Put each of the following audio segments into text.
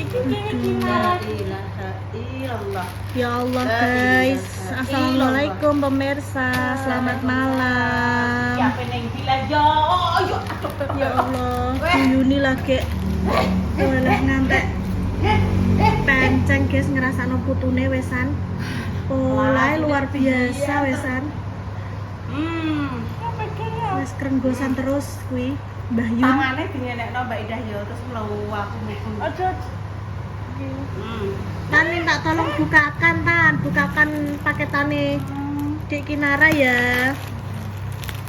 La ilaha illallah. Ya Allah La guys, ilaha assalamualaikum pemirsa, selamat malam. Siapa yang bilang yo? Ya Allah, Yuni lagi oleh ngantek penceng guys, ngerasakno putune wesan. Oleh luar biasa wesan. Apa kira? Wes kerenggosan terus kuwi Mbah Yun. Tangane dingenekno Mbak Indah yo terus mlebu aku mlebu. Aduh. Tan minta tolong bukakan paketane Dik Kinara ya.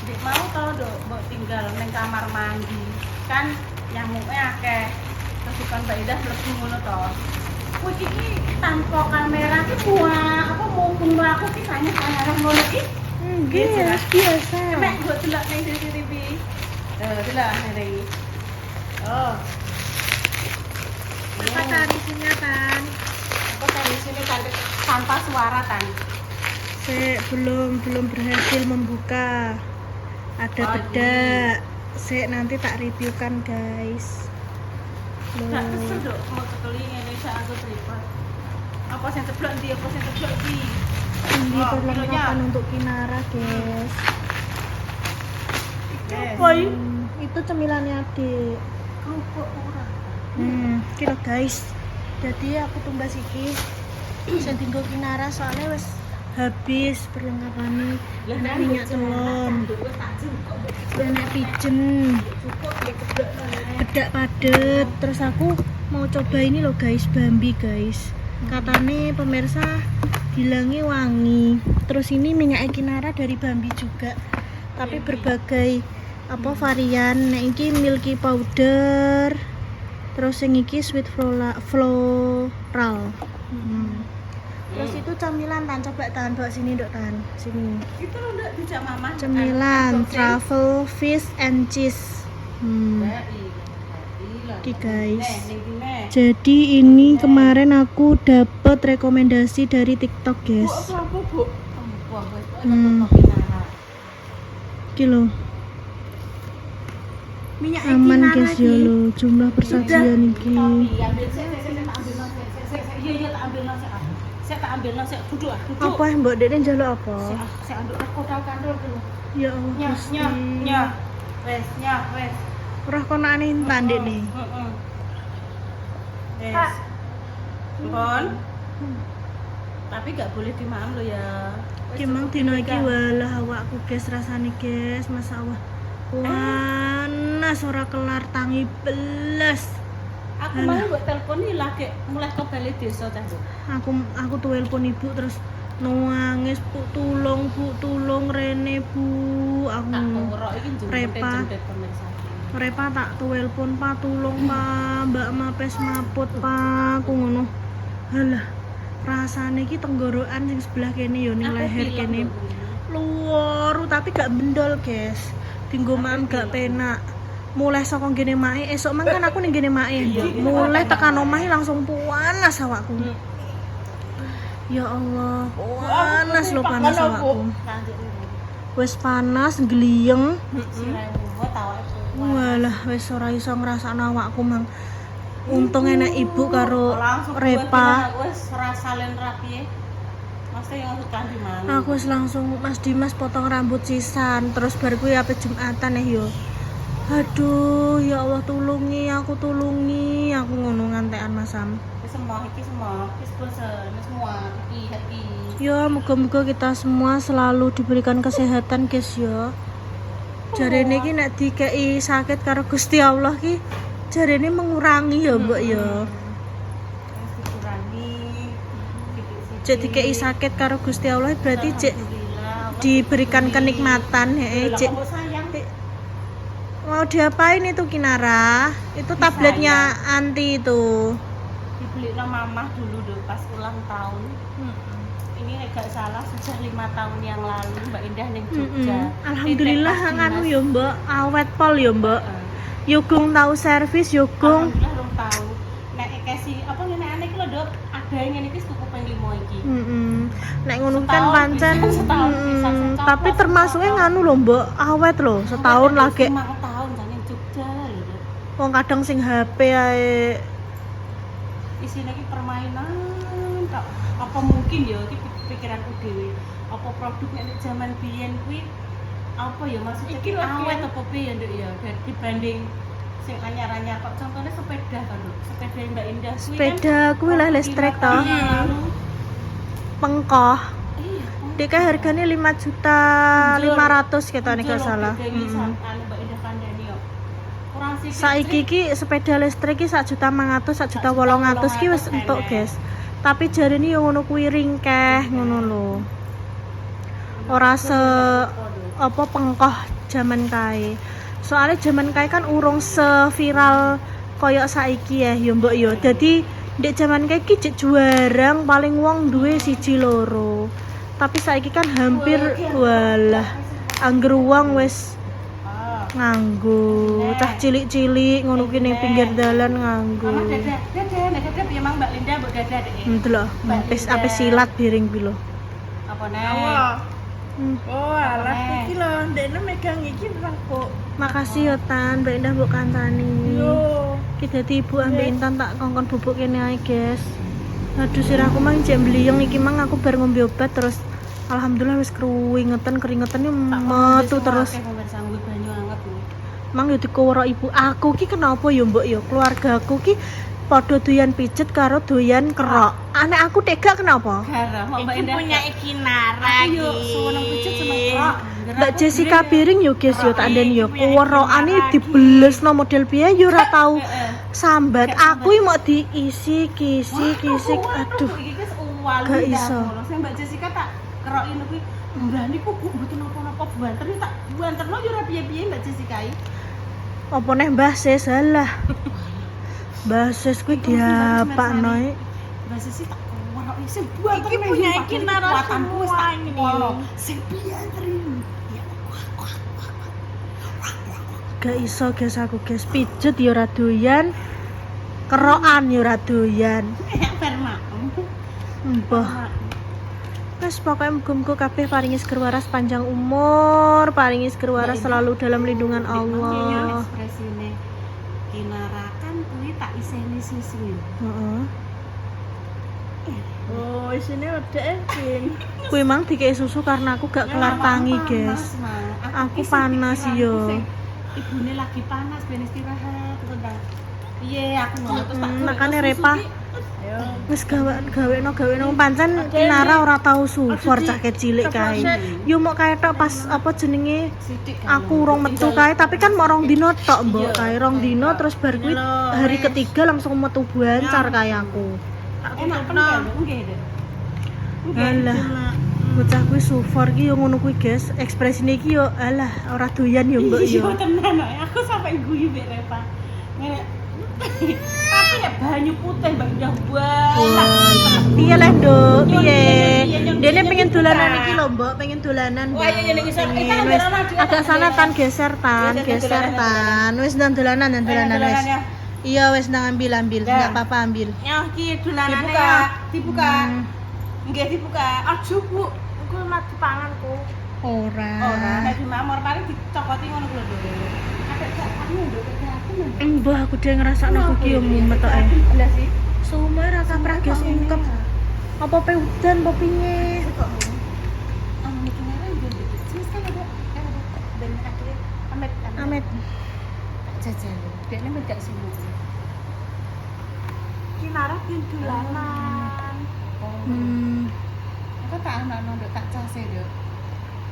Dik mau tau dok, mbok tinggal neng kamar mandi. Kan nyamuknya akeh. Terus bukan Mbak Indah mlebu ngono to. Kuwi iki tanpa kamera ki apa mubung aku ki kayaknya kamera ngono ki. Yes, biasa. Mek mbok delok ning CCTV. Delok hari. Oh. Apa tadi isinya Tan? Aku tadi sini tanpa suara kan. Belum berhasil membuka. Ada bedak. Nanti tak reviewkan guys. Gak kesel dok, mau sekali Indonesia aku tripod. Apa yang ceblok di, Ini perlengkapan untuk Kinara guys. Itu cemilannya adik. Kerupuk ora. Kira guys. Jadi aku tumbas iki sing tinggal Kinara soalnya wes habis perlengkapannya. Ada minyak telon, ada pijen, bedak padet. Terus aku mau coba ini loh guys, Bambi guys. Katanya pemirsa bilangnya wangi. Terus ini minyak Kinara dari Bambi juga, tapi berbagai varian. Nah ini milky powder, terus yang ini sweet floral. Terus itu camilan Tan, coba Tan bawa sini dok Tan, sini. Itu loh ndak dijak mama. Cemilan truffle fish and cheese. Oke guys. Jadi ini kemarin aku dapet rekomendasi dari TikTok guys. Kilo. Minyak Aman guys ya lo, jumlah persajian iki. Iya tak ambil nasi. Saya tak ambil nasi duduk. Apa yang Mbak Dede njaluk apa? Saya ambil kotak kandel dulu. Ya Allah. Wes. Ora kono aneh Tan Dek. Yes. Pon. Tapi gak boleh dimakan lo ya. Kimang dino iki walah awakku guys rasane guys, masyaallah. Panas ora kelar tangi belas. Aku mau buat telepon nih lagi mulai ke balik desa tadi. Aku telepon ibu terus nangis, Bu tolong Rene Bu. Aku Repa tak telepon Pak tolong Pak, Mbak Mapes maput Pak, aku ngono. Halah, rasane iki tenggorokan sing sebelah kene yo ning leher kene. Luar tapi gak bendol, guys. Dinggo makan gak penak. Mulai saka ngene mae, esuk mang kan aku ning ngene mae. Mulai tekan omahe langsung panas awakku. Ya Allah, panas lho panas awakku. Wis panas gliyeng. Walah wis ora iso ngrasakno awakku mang. Untung enak ibu karo Repa. Wis ora salen rapi. Mesti yang suka di mana? Aku wis langsung Mas Dimas potong rambut sisan, terus bar kuwi ape Jumatan yo. Aduh, ya Allah tulungi aku ngono ngantekan Masam. Semua bosen, semua happy. Ya, moga-moga kita semua selalu diberikan kesehatan, guys ya. Jarene iki nek dikei sakit karo Gusti Allah ki jarene mengurangi ya, Mbok ya. Cek dikei sakit karo Gusti Allah berarti cek diberikan kenikmatan cek. Mau diapain itu Kinara? Itu tabletnya anti itu. Dibeli sama mama dulu pas ulang tahun. Ini gak salah sudah 5 tahun yang lalu Mbak Indah ning Jogja. Alhamdulillah nganu ya Mbak, awet pol ya Mbak. Yogung tahu servis Yogung. Alhamdulillah rong tahu. Nek kasih apa ngene aneh iki lho, Dok. Ada yang ngene iki cukup ping 5 iki. Nek ngono kan pancen tapi termasuknya nganu lho Mbak, awet lho, setahun lagi. 5 tahun jane Jogja lho. Wong kadang sing HP ae isine iki permainan tok. Apa mungkin ya iki pikiranku dhewe. Apa produk nek zaman biyen kuwi apa ya maksudnya Iki lho, awet Ken. apa piye Nduk ya dibanding sing anyar-anyar kok contohnya sepeda kan Nduk. Sepeda Mbak Indah kuwi Sepeda kuwi lah listrik toh. Lalu, Pengkoh. iya. Dek harganya 5.500.000 ketane gak salah. Anu Mbak Indah kandhani yo. Kurang sikit. Saiki ki sepeda listrik ki 1.500.000, 1.800.000 ki wis entuk, guys. Tapi jarene yo ngono kuwi ringkeh ngono lho. Ora se apa pengkoh zaman kae. Soalnya zaman kae kan urung seviral koyo saiki ya, yo mbok yo. Dadi ndek zaman kae ki jek jarang paling wong duwe siji loro. Tapi saiki kan hampir walah angger wong wis Ah. nganggo cah cilik-cilik ngono ki ning pinggir dalan nganggo. Mama dadah ya Mang Mbak Linda mbok dadah deh. Ndelok, apis silat biring pi lho. Apa nih? Oh, alah, iki lho, ndekne megang iki kok. Makasih yo Tan, Mbak Indah mbok kancani. Yo. Ki dadi ibu ambek Intan tak kongkon bubuk kene ae, guys. Aduh sirahku mang jek mbliyong iki mang aku bar ngombe obat terus alhamdulillah wis keringetan yo metu terus. Sanggup banyu anget nih. Mang yo dikoworo ibu aku ki kenapa yo mbok yo keluargaku ki padha doyan pijet karo doyan kerok. Anek aku tega kenapa? Gara, Mbak Indah punya iki Nara Aku yuk seneng pijet seneng kerok. Mbak Jessica Biring yo guys yo tak ndeni yo kuwerokane diblesno model piye yo ora tau sambat. Aku iki mau diisi kisi. Aduh. Iki wis uwal Gak iso. Sing Mbak Jessica tak kerokin kuwi mbah niku Bu mboten napa-napa banter tak banterno yo ora piye-piye Mbak Jessica iki. Apa neh Mbah Sis salah. Mbah Sis kuwi diapakno e. Mbak Jessica tak kerokin sing banter. Iki punya iki Nara semua ini. Sing banter iki. Ya Gak iso guys aku guys pijet yo ora doyan. Kerokan yo ora doyan. perma. Mbah. Wes pokoknya muga-muga kabeh paringi seger waras panjang umur, paringi seger waras selalu dalam lindungan Allah. Ekspresine kinarakan kuwi tak iseni susu. Heeh. Oh, isine wedek Kin. Kuwi mang dikei susu karena aku gak kelar tangi, guys. Aku panas yo. Ibune lagi panas ben istirahat terus. Iya, aku ngono terus tak Makane Repa wis gaweno pancen Kinara ora tau support cah cilik kae. Yo mok kae tok pas apa jenenge sithik aku urung metu kae tapi kan mok rong dino tok mbok kae rong dino terus bar kuwi hari ketiga langsung metu bancar kae aku. enak kan nggih deh. Alah. Bocah kuwi support ki yo ngono kuwi guys. Ekspresine iki yo alah ora doyan yo mbok yo. Iya tenan aku sampai guyu mbek Repa. Ngene tapi ya banyu putih Mbak Indah banget. Piye leh, Nduk? Piye? Iya, Dene pengen dolanan iki lho, Mbok, pengen dolanan. Wah, iya ning isor kita Wis agak sana tan geser tan, Wis ndang dolanan wis. Iya wis ndang ambil, enggak apa-apa ambil. Ya iki dolanane dibuka. Nggih dibuka. Aja, Bu. Iku mati panganku. Ora. Nek di mamor paling dicokoti ngono kuwi lho. Ada sakane nduk aku. Mbah aku dhewe ngrasakno kuwi yo mumet tok. Lah sih. Sume ra kaprah gas ungkep. Apa pe udan apa piye? Amit. Jajal. Dekne men gak sibuk. Ki Nara ben dolanan. Aku tak ana nduk tak case yo.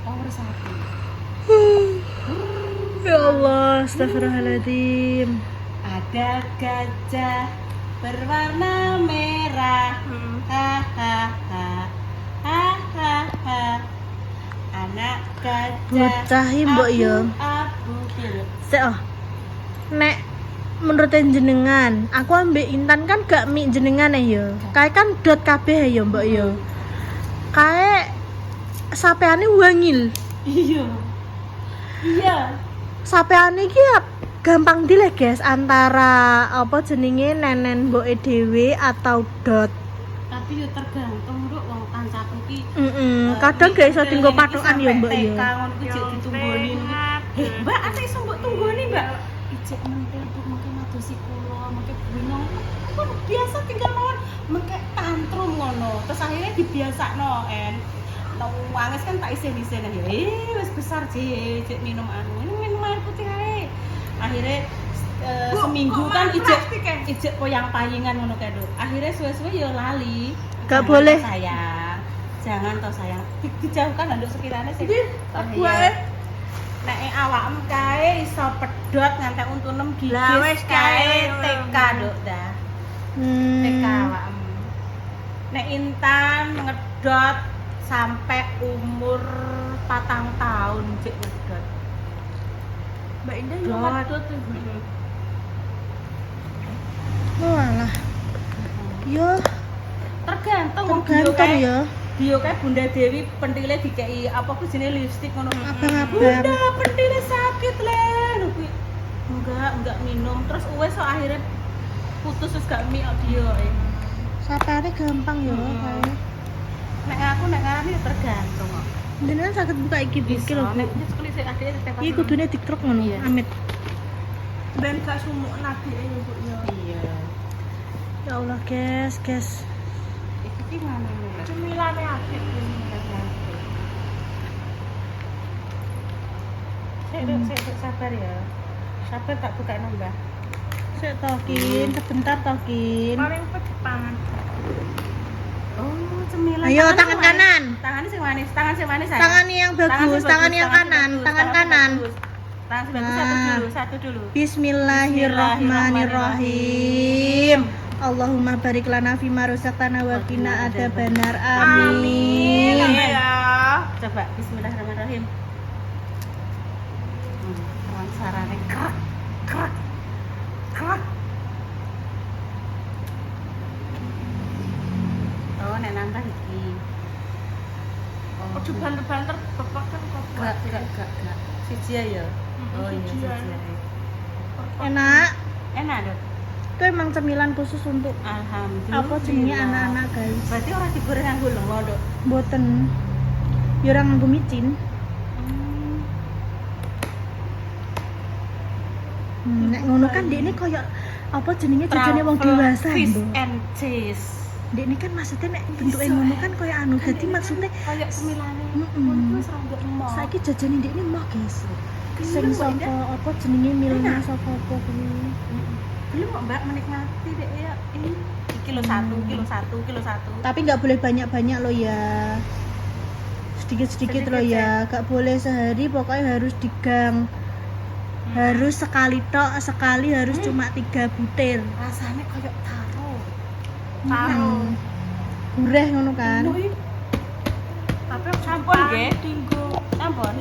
Power 1. Ya Allah, astagfirullahaladzim. Ada gajah berwarna merah. Hahaha. Hahaha. Anak gajah. Bocah iki mbok yo. Abu biru. Sik oh. Nek menurut jenengan, aku ambek Intan kan gak mik jenengan ya. Kae kan dot kabeh ya mbok yo. Kae sapeane wangil. Iya. Iya. Sapeane iki ya gampang dileh guys antara apa jenenge nenen mboke dhewe atau dot. Tapi yo tergantung nduk wong kancaku ki. Kadang gak iso dienggo patokan ya mbok yo. Kangon ku jek ditunggoni. Mbak, ate iso mbok tunggoni, Mbak. Ijek mentel Bu mungkin madosi kula, mungkin bingung. Kan biasa tinggal terus akhirnya dibiasakno wangis kan tak isin-isin ya wis besar Jek minum ini minum air putih ae akhirnya seminggu kan ijek poyang-payingan ngono kae lho akhirnya suwe-suwe ya lali Gak Jangan boleh. toh sayang jangan toh sayang dijauhkan nduk sekiranya sih aku ae nek awakmu kae iso pedhot ngantek untu 6 gigis Lah, wis kae, TK nduk dah TK awakmu nek Intan ngedot sampai umur 4 tahun Cik ngedot Mbak Indah yo Dot. ngadot tuh. Walah. Yo, tergantung wong tergantung ya. Bio kae Bunda Dewi pentile dikei apa ku jenenge lipstik ngono. Abang-abang. Bunda pentile sakit le. Lho kuwi enggak minum terus wes so akhirnya putus terus gak mi bio Sapane gampang yo Hmm. kae. Nek aku nek ngarani tergantung kok. Jenengan saged buka iki iki lho. Nek sekali sik adike tetep Iki kudune diktruk ngono, Iya. amit. Ben gak sumuk nabi yo Bu yo. Iya. Ya Allah, guys. Iki ki ngono lho. Cemilane apik ini. Sik sabar ya. Sabar tak buka nambah. Sik tokin, sebentar tokin. Paling dipangan. Oh, cemilan. Ayo Tangannya tangan sing kanan. manis. Tangannya sing manis, tangan sing manis saya. Tangan yang bagus, tangan yang kanan, tangan kanan. Tangan sing bagus Nah. satu dulu. Bismillahirrahmanirrahim. Allahumma barik lana fima razaqtana wa qina adzabannar. Amin. Ya. Coba bismillahirrahmanirrahim. Sarane krak krak krak. Oh, nek nambah iki. Ojo banter-banter bapak kan kok. Enggak. Siji ae ya. Oh iya, Siji siji ae. ae. Enak. Enak, Dok. Itu emang cemilan khusus untuk Alhamdulillah. apa jenenge anak-anak, guys. Berarti orang digoreng nganggo lengo, Dok. Boten. Ya ora nganggo micin. Nek ngono kan dekne koyo apa jenenge jajane wong dewasa, Fish Mbok. and cheese. Dekne kan maksudnya nek bentuke ngono kan koyo anu. Dadi maksudnya Kayak semilane. Mm-mm. Mun wis rambut emoh. saiki jajane dekne mah, guys. Sing Belum kok, saka Indah. apa jenenge milnya Enak. saka apa kuwi. Belum kok Mbak menikmati dek ya. Ini kilo 1, kilo 1. Tapi nggak boleh banyak-banyak loh ya. Sedikit-sedikit loh ya. Gak boleh sehari pokoknya harus digang. Harus sekali tok, sekali harus cuma 3 butir. Rasanya kayak taro. Hmm. Gurih ngono kan. Tapi sampun nggih. Tinggo. Sampun.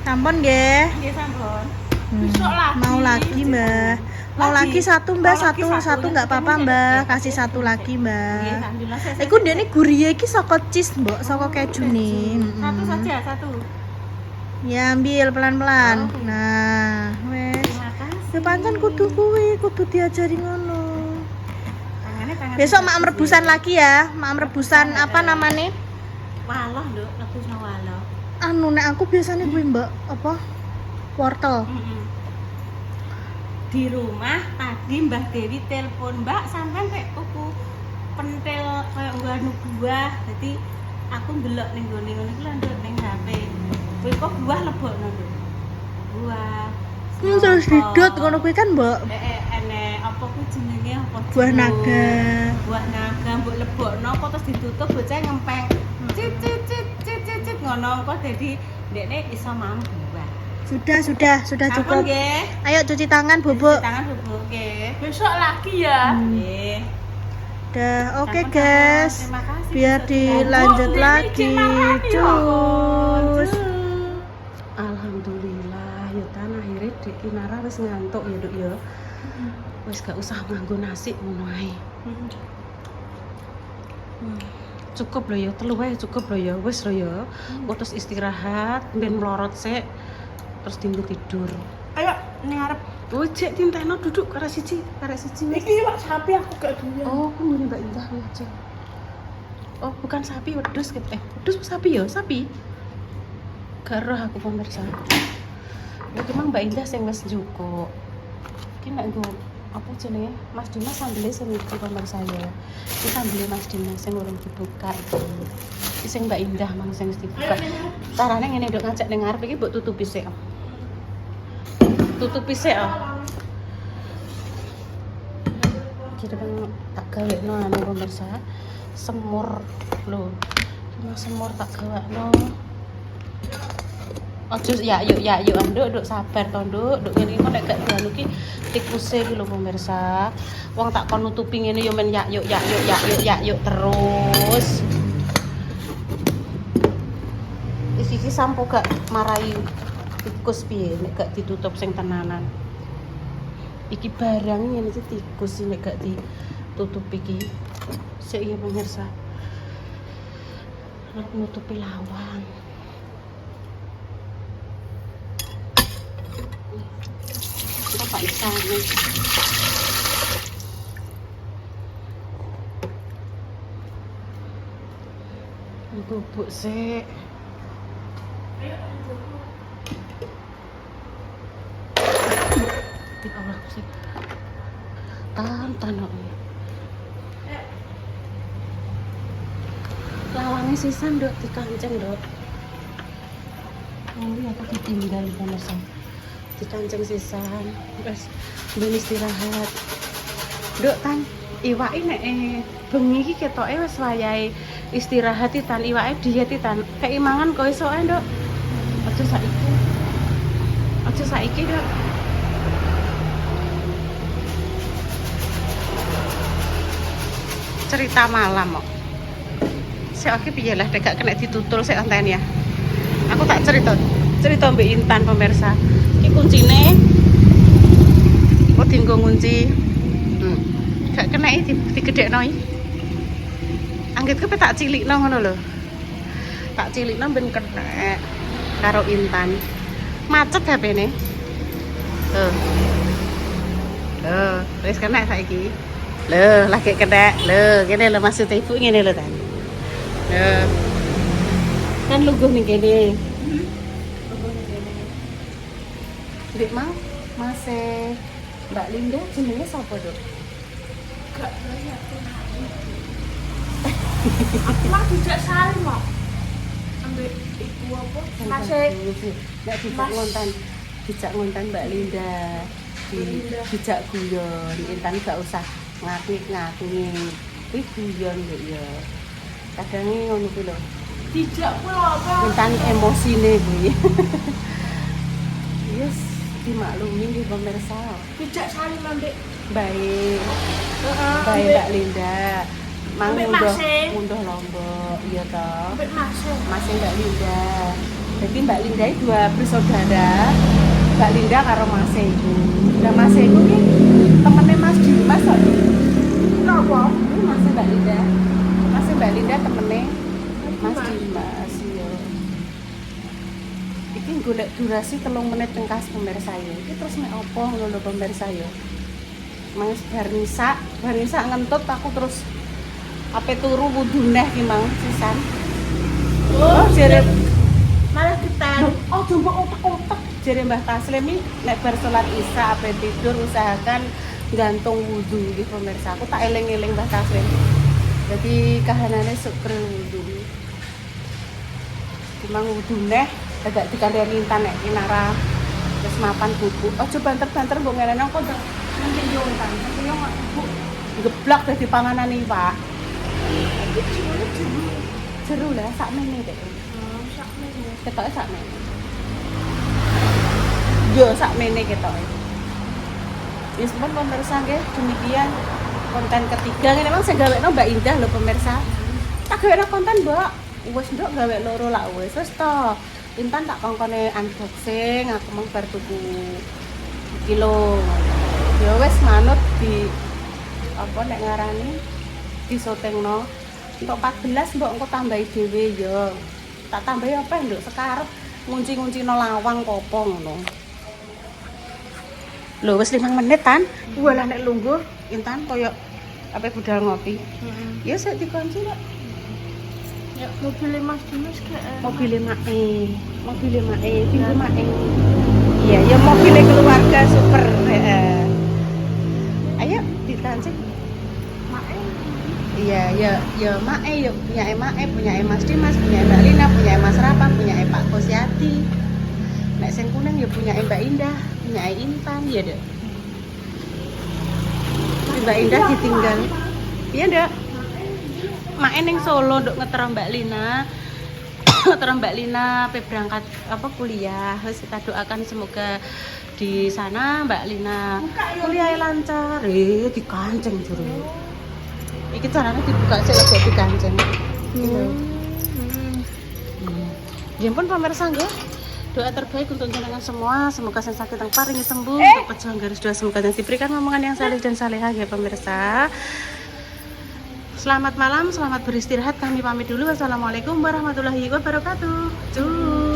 Sampun nggih. Nggih sampun. Besok lagi. Mau lagi, Mbak. Mau lagi satu, Mbak. Mau lagi Satu nggak apa-apa, Mbak. Kasih satu lagi, Nggih, Mbak. alhamdulillah saya. Iku ndene guriye iki saka cheese, Mbok, saka keju nih. Satu saja, satu. Ya ambil pelan-pelan. Oh. Nah, wes. Terima kasih. Ya pancen kudu kuwi, kudu diajari ngono. Tangan Besok mak rebusan lagi ya. Mak rebusan apa namanya? Waloh, Nduk, lebusno waloh. Anu nek aku biasanya kuwi, Mbak, apa? Wortel. Di rumah tadi Mbah Dewi telepon Mbak sampean kayak tuku pentil kayak buah. Jadi aku ndelok ning gone ngono iki lho Nduk ning HP. Kowe kok buah lebokno Nduk. Buah. Terus didot ngono kuwi kan, Mbak. Enek apa ku jenenge apa? Buah naga. Buah naga mbok lebokno kok terus ditutup bocah ngempeng. Cit ngono kok dadi ndekne iso mampu, Mbak. Sudah Sampun cukup. nggih. Ayo cuci tangan, Bobok. Tangan bubuk nggih. Besok lagi ya. Nggih. Udah, oke Sama-sama. guys. Terima kasih. Biar Besok dilanjut Bobok, lagi. ini marah nih, Cus. Alhamdulillah, ya tan akhirnya Dek Kinara wis ngantuk ya, Duk ya. Wis gak usah nganggo nasi ngono ae. Cukup lho ya, telu wae cukup lho ya. Wis lho ya. Terus istirahat, ben melorot sik. Terus tinggal tidur. Ayo ning arep. Oh, Cek tinteno duduk karek siji wis. Iki Pak sapi aku gak duwe. Oh, aku ngene Mbak Indah ya, Cek. Oh, bukan sapi, wedhus gitu. Wedhus sapi ya, sapi. Karo aku pemirsa. Ya emang Mbak Indah sing wis njukuk. Ki nek nggo apa jenenge Mas Dimas sambelnya sing iki kamar saya. Iki sambelnya Mas Dimas sing urung dibuka iki sing Mbak Indah mang sing dibuka. Carane ngene nduk ngajak ning ngarep iki mbok tutupi sik. Tutupi sik. Jadi bang tak gawe no ane pemirsa semur lho, cuma semur tak gawe no. Ojo ya yuk anduk sabar to nduk ngene iki nek gak dianu ki tikuse iki lho pemirsa. Wong tak kon nutupi ngene yo men yuk terus. Iki sampo gak marai tikus piye nek gak ditutup sing tenanan. Iki barang ngene iki tikus sih nek gak ditutup iki. Sik ya pemirsa. Nek nutupi lawang. Apa isane? Bubuk sik. Allah sih tan lawange sisan nduk dikanceng nduk aku ditinggal pemirsa dikanceng sisan wis ben istirahat nduk tan iwake nek bengi iki ketoke wis wayahe istirahat tan iwake diet tan keimangan kok esuk ae nduk aja saiki nduk cerita malam kok. Sik oke piye lah nek gak kena ditutul sik konten ya. Aku tak cerita Mbak Intan pemirsa. Iki kuncine. Kok dienggo ngunci. Gak kena iki digedhekno iki. Anggitku pe tak cilikno ngono lho. Tak cilikno ben kena karo Intan. Macet HP-ne. Wis kena saiki. Lho, lagi kena. Lho, kene lho maksud ibu ngene lho, Tan. Lho. Kan lungguh ning kene. Lungguh ning kene. Dek mau Mas Mbak Linda jenenge sapa, Dok? Gak banyak tuh. Aku mah dijak salim kok. Ambek ibu apa? Masih nek dijak ngonten Mbak Linda. Dijak guyon, Intan gak usah ngakni kuwi guyon ya kadang ngono kuwi lho dijak kuwi apa Intan emosine kuwi yes dimaklumi di pemirsa dijak salim ambek baik baik Mbak Linda mang munduh Lombok iya toh ambek Mas Mbak Linda jadi Mbak Linda itu dua bersaudara Mbak Linda karo Mas iku nah Mas iku ki temennya Mas Dimas kok kenapa? Ini masih Mbak Linda temennya Mas Dimas iya. Iki golek durasi 3 menit tengkas pemirsa ya. Iki terus mek opo ngono lho pemirsa ya. Mas Barnisa ngentut aku terus ape turu wudu neh ki mang sisan. Oh jere Malah kita oh jumbo otak-otak jere Mbah Taslim iki nek bar salat Isya ape tidur usahakan gantung wudu iki pemirsa. Aku tak eling-eling Mbah Taslim. Jadi kahanane syukur wudu. Cuma wudu neh agak dikandani Intan nek kinara wis mapan bubuk. Aja banter-banter mbok ngelene kok nanti yo Intan. Nanti yo bu geblak dadi panganan iwak. Jeru lah sakmene dek. sakmene. Ketoke sakmene. Yo sakmene ketoke. Wis pun pemirsa nggih demikian konten ketiga ini memang saya gawekno Mbak Indah lho pemirsa. Tak gawekno konten Mbak. Wis nduk gawe loro lak wis to. Intan tak kongkone unboxing aku mung bar tuku kilo. Ya wis manut di apa nek ngarani disotengno. Untuk 14 mbok engko tambahi dhewe ya. Tak tambahi apa nduk sekarep ngunci-nguncino lawang kopo ngono. Lho wis 5 menit tan. Walah nek lungguh Intan koyo apa budal ngopi. Ya sik dikunci kok. Ya mobil Mas Dimas kayak Mobil mae, pintu mae. Iya, ya mobil keluarga super. ditancing. Mae. Iya, ya Mae, ya punya Mae, punya Mas Dimas, punya Mbak Lina, punya Mas Rapa, punya Pak Kosyati. Nek sing kuning ya punya Mbak Indah, punya Intan, ya dek. Mbak Indah ditinggal. Iya dek. Mae ning Solo nduk ngetero Mbak Lina. Ngetero Mbak Lina pe berangkat apa kuliah. Wis kita doakan semoga di sana Mbak Lina kuliah lancar. Dikancing jero. Iki caranya dibuka sih lagi dikancing. Gitu. Ya pun pemirsa nggih. Doa terbaik untuk jenengan semua, semoga yang sakit yang paling sembuh, untuk pejuang garis doa semoga yang diberikan omongan yang saleh dan salehah ya pemirsa. Selamat malam, selamat beristirahat. Kami pamit dulu. Wassalamualaikum warahmatullahi wabarakatuh. Cuy.